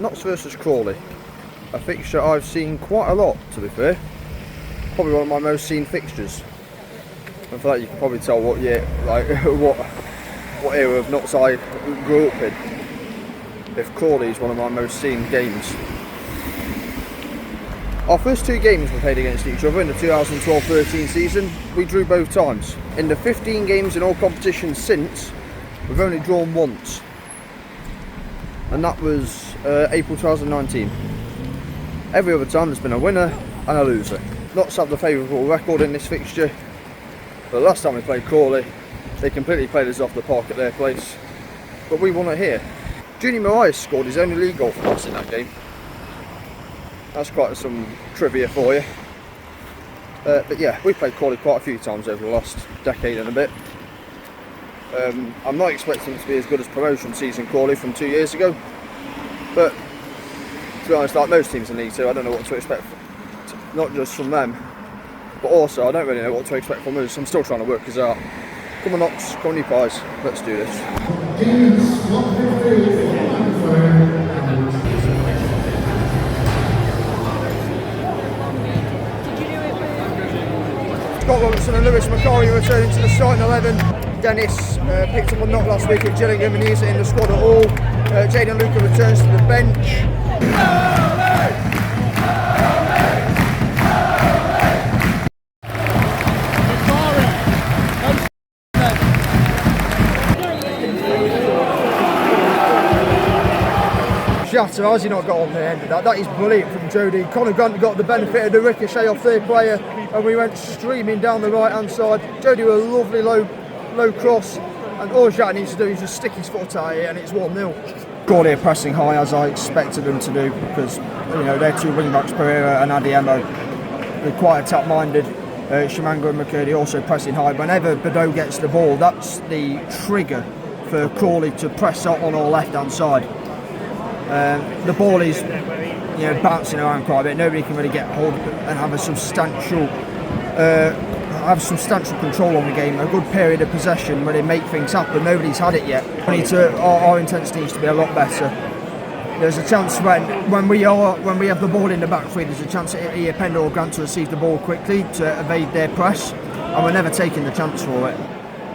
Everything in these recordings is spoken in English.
Notts versus Crawley. A fixture I've seen quite a lot, to be fair. Probably one of my most seen fixtures. And for that you can probably tell what year, like what era of Notts I grew up in. If Crawley is one of my most seen games. Our first two games were played against each other in the 2012-13 season. We drew both times. In the 15 games in all competitions since, we've only drawn once. And that was April 2019. Every other time there's been a winner and a loser. Notts have the favourable record in this fixture. But the last time we played Crawley, they completely played us off the park at their place. But we won it here. Junior Marias scored his only league goal for us in that game. That's quite some trivia for you. But yeah, we've played Crawley quite a few times over the last decade and a bit. I'm not expecting it to be as good as promotion season Crawley from 2 years ago. But to be honest, like most teams in League Two, I don't know what to expect, not just from them, but also I don't really know what to expect from us. I'm still trying to work us out. Come on Notts, come on you pies, let's do this. Scott Robertson and Lewis McCarry returning to the starting 11. Dennis picked up a knock last week at Gillingham and he's in the squad at all. Jaden Luca returns to the bench. Shatter, has he not got on the end of that? That is brilliant from Jody. Conor Grant got the benefit of the ricochet off their player and we went streaming down the right hand side. Jody with a lovely low cross and all Jack needs to do is just stick his foot out here and it's 1-0. Crawley are pressing high as I expected them to do because you know their two wing backs Pereira and Adiemo, they're quite attack minded. Shimanga and McCurdy also pressing high. Whenever Bordeaux gets the ball, that's the trigger for Crawley to press up on our left hand side. The ball is bouncing around quite a bit. Nobody can really get hold of it and have a substantial control on the game. A good period of possession where they make things happen. Nobody's had it yet. Our intensity needs to be a lot better. There's a chance when we have the ball in the back three, there's a chance that either Pender or Grant to receive the ball quickly to evade their press, and we're never taking the chance for it.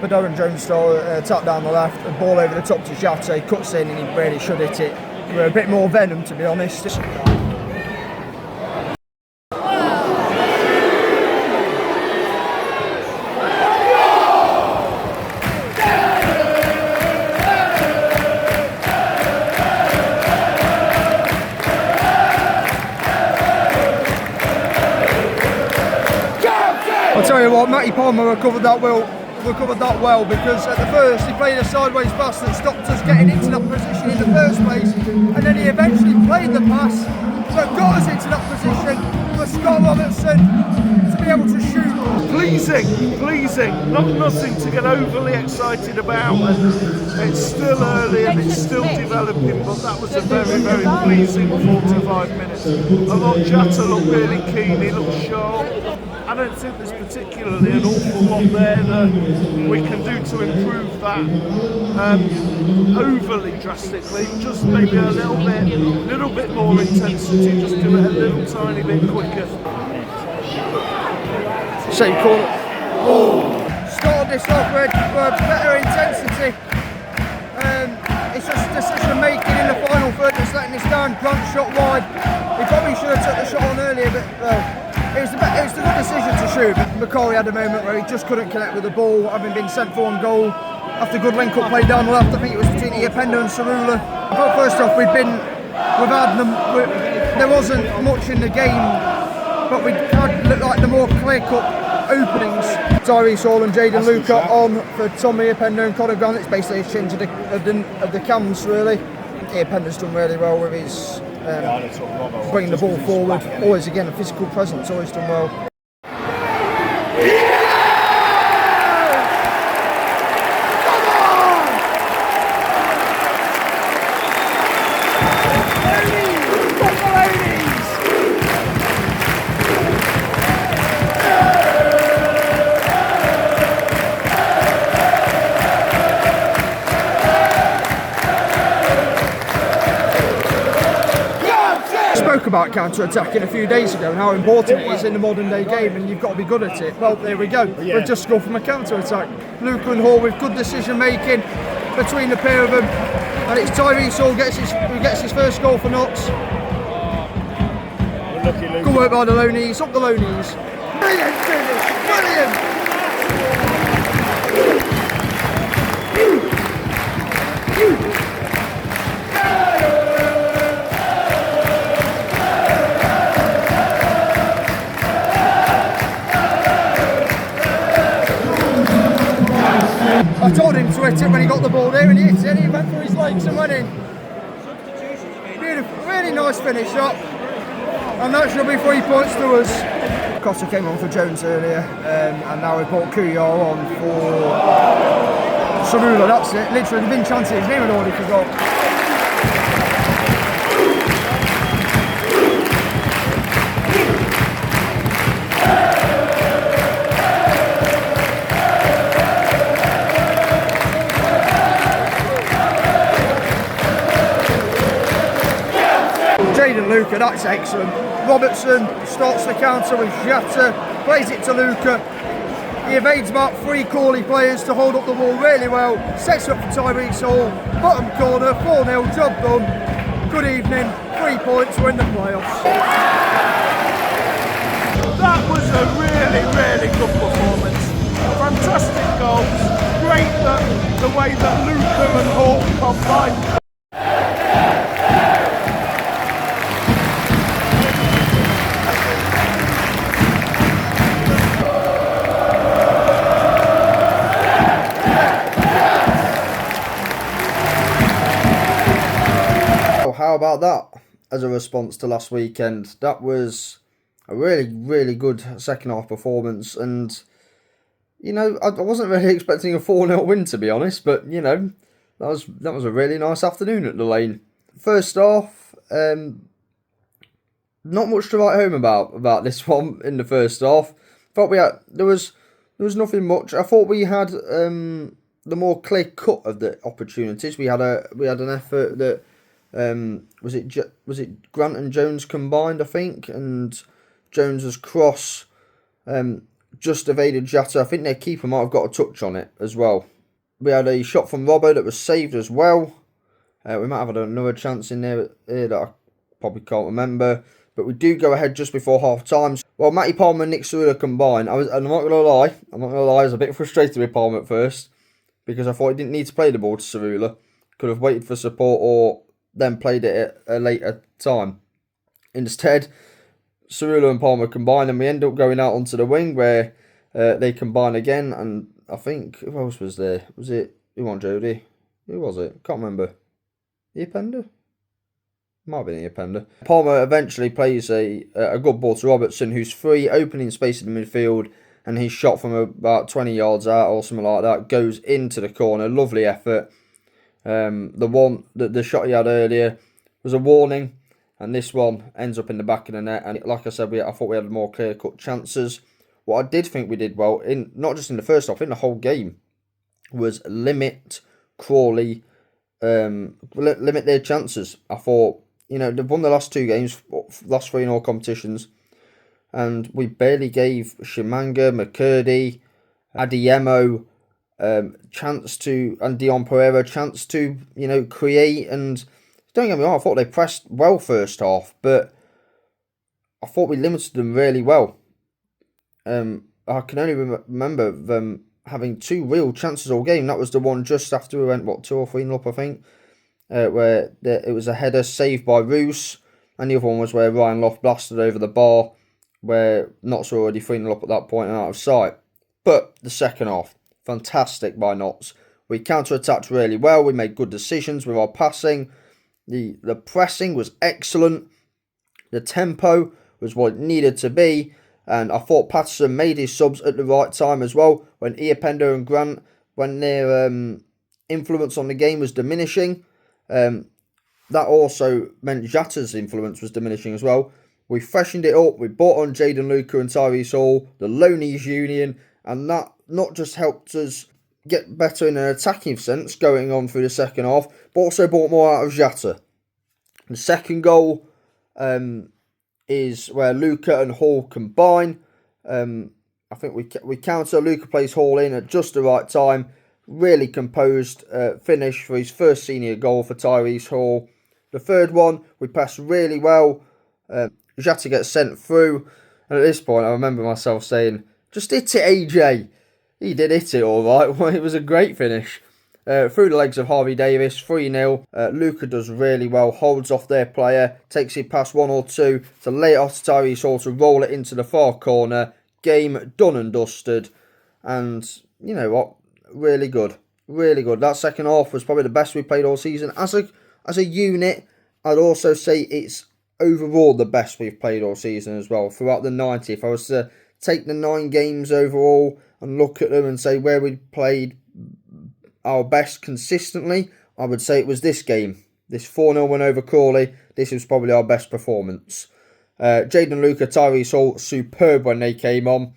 Bordeaux and Jones style tap down the left, a ball over the top to Jate, cuts in and he really should hit it. We're a bit more venom, to be honest. I'll tell you what, Matty Palmer recovered that well because at the first he played a sideways pass that stopped us getting into that position in the first place, and then he eventually played the pass that got us into that position for Scott Robertson to be able to shoot. Pleasing, nothing to get overly excited about, and it's still early and it's still developing, but that was a very, very pleasing 45 minutes. I thought Jatta looked really keen, he looked sharp. I don't think there's particularly an awful lot there that we can do to improve that overly drastically. Just maybe a little bit more intensity, just do it a little tiny bit quicker. Same corner. Started this off with better intensity. It's just decision making in the final third that's letting us down. Grant shot wide. He probably should have took the shot on earlier, but it was the good decision to shoot. McCarry had a moment where he just couldn't connect with the ball, having been sent for on goal. After good link-up play down the left, I think it was between Pender and Cerula. I thought first off there wasn't much in the game, but we had looked like the more clear-cut openings. Tyrese Hall and Jaden Luca on for Tommy Pender and Conor Grant. It's basically a change of the cams really. Pender's done really well with his bringing the ball forward. Always again a physical presence. Always done well. spoke about counter-attacking a few days ago and how important it is in the modern day game, and you've got to be good at it. Well, there we go. Yeah. We've just scored from a counter-attack. Luca and Hall with good decision-making between the pair of them, and it's Tyrese Hall who gets his first goal for Notts. Good work by the loanees, up the loanees. Brilliant finish, brilliant! I told him to hit it when he got the ball there, and he hit it, he went for his legs and went in. Beautiful, really nice finish up, and that should be 3 points to us. Costa came on for Jones earlier, and now we brought Kuyar on for Sarula. That's it, literally, there've been chances, his name had already forgot. Luca, that's excellent. Robertson starts the counter with Jatta, plays it to Luca. He evades about 3 Crawley players to hold up the ball really well. Sets up for Tyrese Hall, bottom corner, 4-0, job done. Good evening, 3 points, we're in the playoffs. That was a really, really good performance. Fantastic goals. Great the way that Luca and Hall combined. How about that as a response to last weekend? That was a really, really good second half performance, and you know, I wasn't really expecting a 4-0 win, to be honest, but you know, that was a really nice afternoon at the Lane. First half, not much to write home about this one in the first half. Thought there was nothing much. I thought we had the more clear cut of the opportunities. We had an effort that was it Grant and Jones combined, I think, and Jones's cross just evaded Jatta. I think their keeper might have got a touch on it as well. We had a shot from Robbo that was saved as well. We might have had another chance in there that I probably can't remember, but we do go ahead just before half time. Well, Matty Palmer and Nick Sarula combined. I'm not gonna lie, I was a bit frustrated with Palmer at first because I thought he didn't need to play the ball to Sarula. Could have waited for support or then played it at a later time. Instead, Sarula and Palmer combine, and we end up going out onto the wing where they combine again. And I think, who else was there? Was it, who won Jody? Who was it? Can't remember. Iapenda? Might have been Iapenda. Palmer eventually plays a good ball to Robertson, who's free, opening space in the midfield, and his shot from about 20 yards out or something like that goes into the corner. Lovely effort. The shot he had earlier was a warning, and this one ends up in the back of the net. And like I said, I thought we had more clear-cut chances. What I did think we did well, not just in the first half, in the whole game, was limit Crawley, limit their chances. I thought, you know, they've won the last 2 games, last 3 in all competitions, and we barely gave Shimanga, McCurdy, Adiemo, chance to, and Dion Pereira chance to, you know, create. And don't get me wrong, I thought they pressed well first half, but I thought we limited them really well. I can only remember them having 2 real chances all game. That was the one just after we went 2 or 3 up, I think, where it was a header saved by Roos, and the other one was where Ryan Loft blasted over the bar, where Notts were already 3-0 up at that point and out of sight. But the second half, fantastic by Notts. We counter-attacked really well. We made good decisions with our passing. The pressing was excellent. The tempo was what it needed to be. And I thought Patterson made his subs at the right time as well. When Iapenda and Grant, when their influence on the game was diminishing, that also meant Jatta's influence was diminishing as well. We freshened it up. We brought on Jaden Luca and Tyrese Hall, the loanees union, and that not just helped us get better in an attacking sense going on through the second half, but also brought more out of Jatta. The second goal is where Luca and Hall combine. I think we counter. Luca plays Hall in at just the right time. Really composed finish for his first senior goal for Tyrese Hall. The third one, we passed really well. Jata gets sent through. And at this point, I remember myself saying, just hit it, AJ. He did hit it all right. Well, it was a great finish. Through the legs of Harvey Davis, 3-0. Luca does really well, holds off their player, takes it past 1 or 2 to lay it off to Tyrese Hall to roll it into the far corner. Game done and dusted. And you know what? Really good. Really good. That second half was probably the best we played all season. As a unit, I'd also say it's overall the best we've played all season as well. Throughout the 90, if I was to take the 9 games overall and look at them and say where we played our best consistently, I would say it was this game. This 4-0 win over Crawley. This was probably our best performance. Jaden Luca, Tyrese Hall, superb when they came on.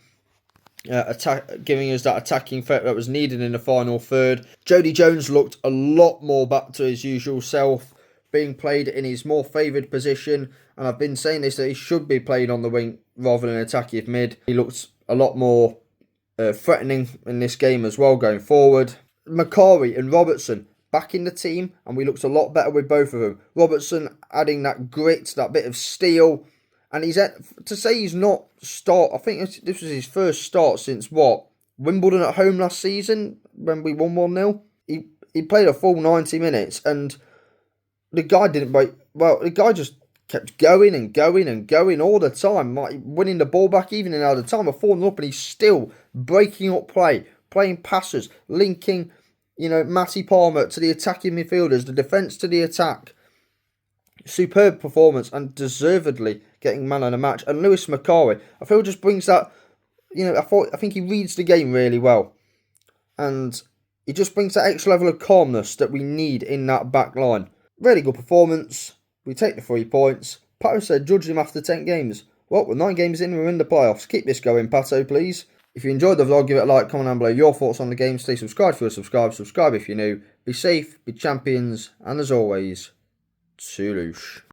Giving us that attacking threat that was needed in the final third. Jody Jones looked a lot more back to his usual self, being played in his more favoured position, and I've been saying this, that he should be played on the wing rather than attacking mid. He looked a lot more threatening in this game as well going forward. Macari and Robertson back in the team, and we looked a lot better with both of them. Robertson adding that grit, that bit of steel. And to say he's not I think this was his first start since Wimbledon at home last season when we won 1-0. He played a full 90 minutes and the guy didn't break. Well, the guy just kept going and going and going all the time, winning the ball back even in the time of 4-0 up, and he's still breaking up play, playing passes, linking, Matty Palmer to the attacking midfielders, the defence to the attack. Superb performance and deservedly getting man of the match. And Lewis Macari, I feel, just brings that, I think he reads the game really well. And he just brings that extra level of calmness that we need in that back line. Really good performance. We take the 3 points. Pato said judge him after 10 games. Well, we're 9 games in, we're in the playoffs. Keep this going, Pato, please. If you enjoyed the vlog, give it a like, comment down below your thoughts on the game. Stay subscribed if you're subscribed. Subscribe if you're new. Be safe, be champions, and as always, Toulouche.